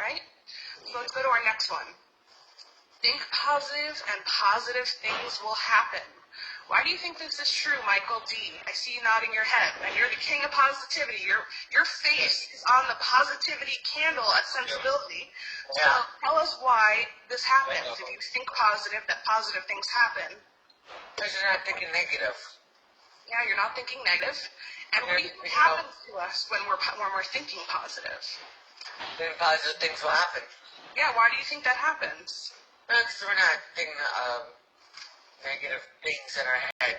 right? So let's go to our next one. Think positive and positive things will happen. Why do you think this is true, Michael D? I see you nodding your head, and you're the king of positivity. Your face is on the positivity candle at Sensibility. So tell us why this happens. If you think positive, that positive things happen. Because you're not thinking negative. Yeah, you're not thinking negative. And what do you think happens to us when we're thinking positive? Then positive things will happen. Yeah, why do you think that happens? Because we're not thinking negative things in our head.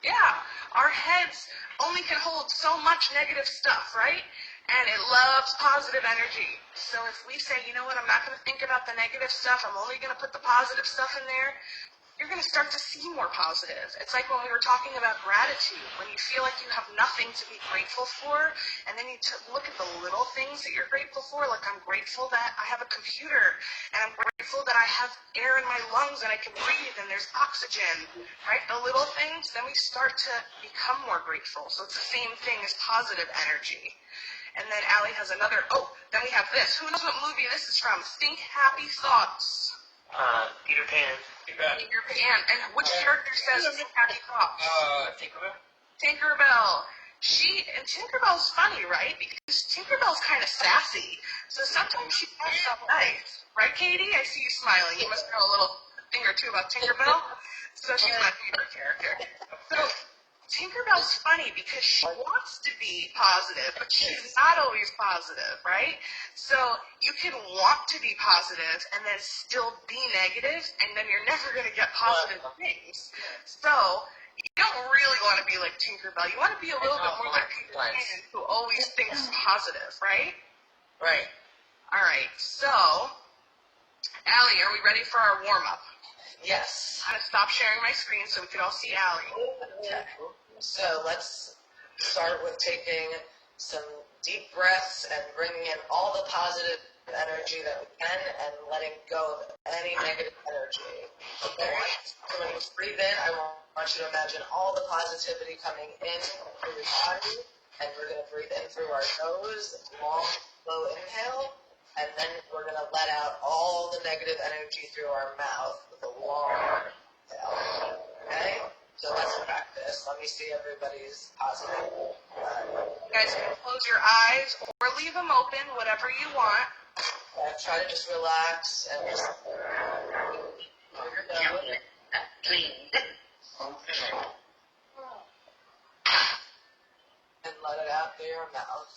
Yeah, our heads only can hold so much negative stuff, right? And it loves positive energy. So if we say, you know what, I'm not going to think about the negative stuff, I'm only going to put the positive stuff in there, you're going to start to see more positive. It's like when we were talking about gratitude. When you feel like you have nothing to be grateful for, and then you look at the little things that you're grateful for, like I'm grateful that I have a computer, and I'm grateful that I have air in my lungs and I can breathe and there's oxygen, right? The little things, then we start to become more grateful. So it's the same thing as positive energy. And then Allie has another, then we have this. Who knows what movie this is from? Think Happy Thoughts. Peter Pan. Peter Pan. And which character says Think Happy Thoughts? Tinkerbell. Tinkerbell. Tinkerbell's funny, right? Because Tinkerbell's kind of sassy. So sometimes she does stuff nice. Right, Katie? I see you smiling. You must know a little thing or two about Tinkerbell. So she's my favorite character. So Tinkerbell's funny because she wants to be positive, but she's not always positive, right? So you can want to be positive and then still be negative, and then you're never going to get positive things. So you don't really want to be like Tinkerbell. You want to be a little bit more like Peter Pan, who always thinks positive, right? Right. All right. So, Allie, are we ready for our warm-up? Yes. I'm going to stop sharing my screen so we can all see Allie. Okay. So let's start with taking some deep breaths and bringing in all the positive energy that we can and letting go of any negative energy. Okay? So when you breathe in, I want you to imagine all the positivity coming in through your body, and we're going to breathe in through our nose, long, slow inhale, and then we're going to let out all the negative energy through our mouth with a long exhale. Okay? So let's practice. Let me see everybody's positive. You guys can close your eyes or leave them open, whatever you want. Try to just relax and just and let it out through your mouth.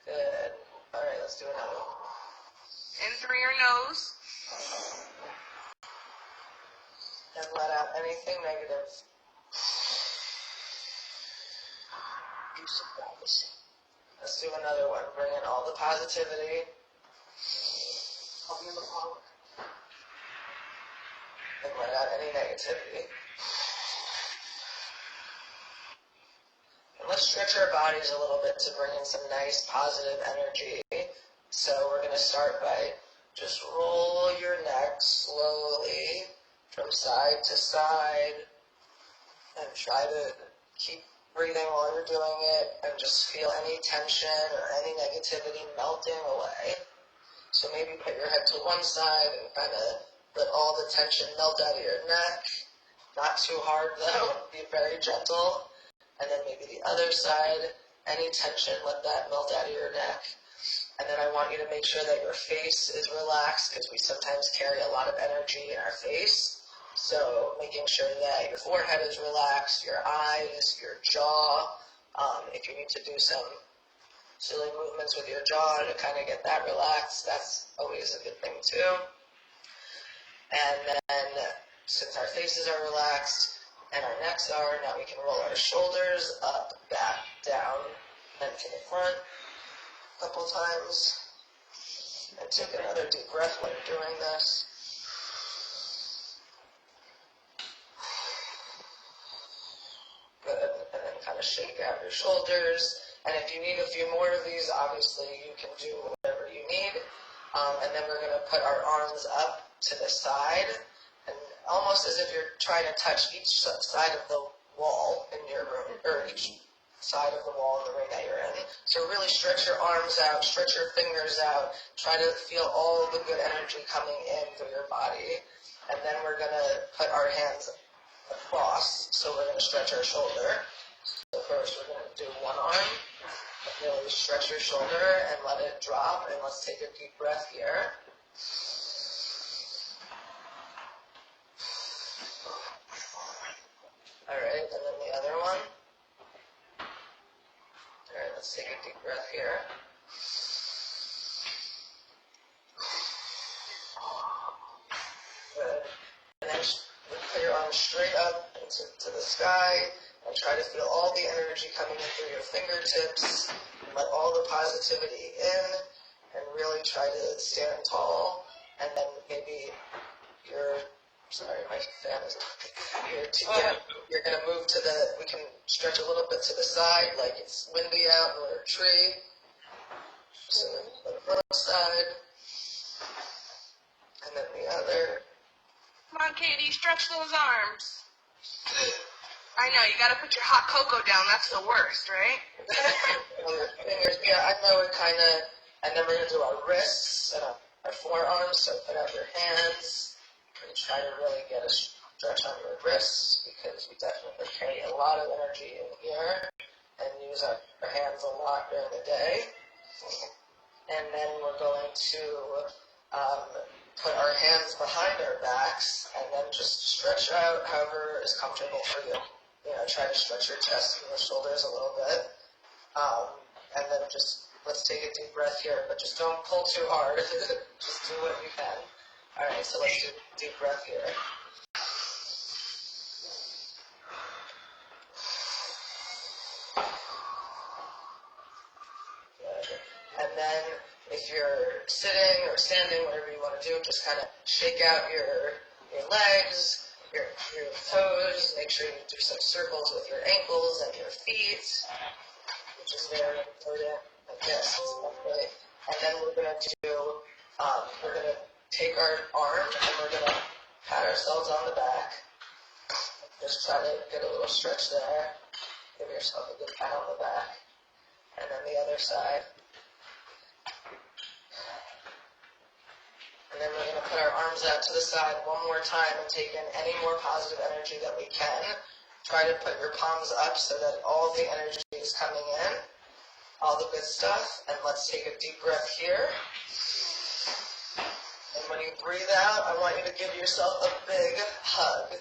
Good. All right, let's do another one. In through your nose. And let out anything negative. Let's do another one. Bring in all the positivity. And let out any negativity. And let's stretch our bodies a little bit to bring in some nice positive energy. So we're going to start by just roll your neck slowly from side to side, and try to keep breathing while you're doing it, and just feel any tension or any negativity melting away. So maybe put your head to one side and kind of let all the tension melt out of your neck. Not too hard though, be very gentle. And then maybe the other side, any tension, let that melt out of your neck. And then I want you to make sure that your face is relaxed, because we sometimes carry a lot of energy in our face. So making sure that your forehead is relaxed, your eyes, your jaw. If you need to do some silly movements with your jaw to kind of get that relaxed, that's always a good thing too. And then since our faces are relaxed and our necks are, now we can roll our shoulders up, back, down, and to the front a couple times. And take another deep breath when you're doing this. Good. And then kind of shake out your shoulders. And if you need a few more of these, obviously you can do whatever you need. And then we're going to put our arms up to the side, and almost as if you're trying to touch each side of the wall in your room, or each side of the wall in the ring that you're in. So really stretch your arms out, stretch your fingers out, try to feel all the good energy coming in through your body. And then we're going to put our hands across, so we're going to stretch our shoulder. So first we're going to do one arm, really stretch your shoulder and let it drop, and let's take a deep breath here. Alright, and then the other one. Alright, let's take a deep breath here. Good. And then put your arms straight up to the sky and try to feel all the energy coming in through your fingertips. Let all the positivity in and really try to stand tall. And then maybe sorry, my fan is you're going to move to we can stretch a little bit to the side like it's windy out or a tree. So the first side. And then the other. Come on, Katie, stretch those arms. I know, you gotta put your hot cocoa down, that's the worst, right? Your fingers, yeah, I know we're and then we're going to do our wrists and our forearms, so put out your hands and try to really get a stretch on your wrists because we definitely carry a lot of energy in here and use our hands a lot during the day. And then we're going to put our hands behind our backs and then just stretch out however is comfortable for you. You know, try to stretch your chest and your shoulders a little bit. And then let's take a deep breath here, but just don't pull too hard. Just do what you can. All right, so let's do a deep breath here. Good. And then if you're sitting or standing, whatever you want to do, just kind of shake out your legs, your toes. Make sure you do some circles with your ankles and your feet, which is very important. Yes, exactly. And then we're going to take our arm and we're going to pat ourselves on the back. Just try to get a little stretch there. Give yourself a good pat on the back. And then the other side. And then we're going to put our arms out to the side one more time and take in any more positive energy that we can. Try to put your palms up so that all the energy is coming in, all the good stuff. And let's take a deep breath here. And when you breathe out, I want you to give yourself a big hug.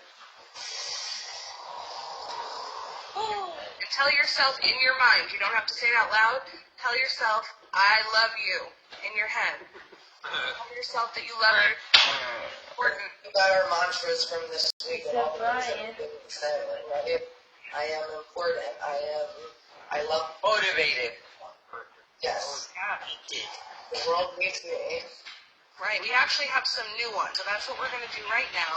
And tell yourself in your mind, you don't have to say it out loud, tell yourself, I love you, in your head. Tell yourself that you love her. Important. We got our mantras from this week and all the things that we've been saying, right? I am important. I love Motivated. Yes. Yeah. The world needs me. Right, we actually have some new ones, so that's what we're going to do right now.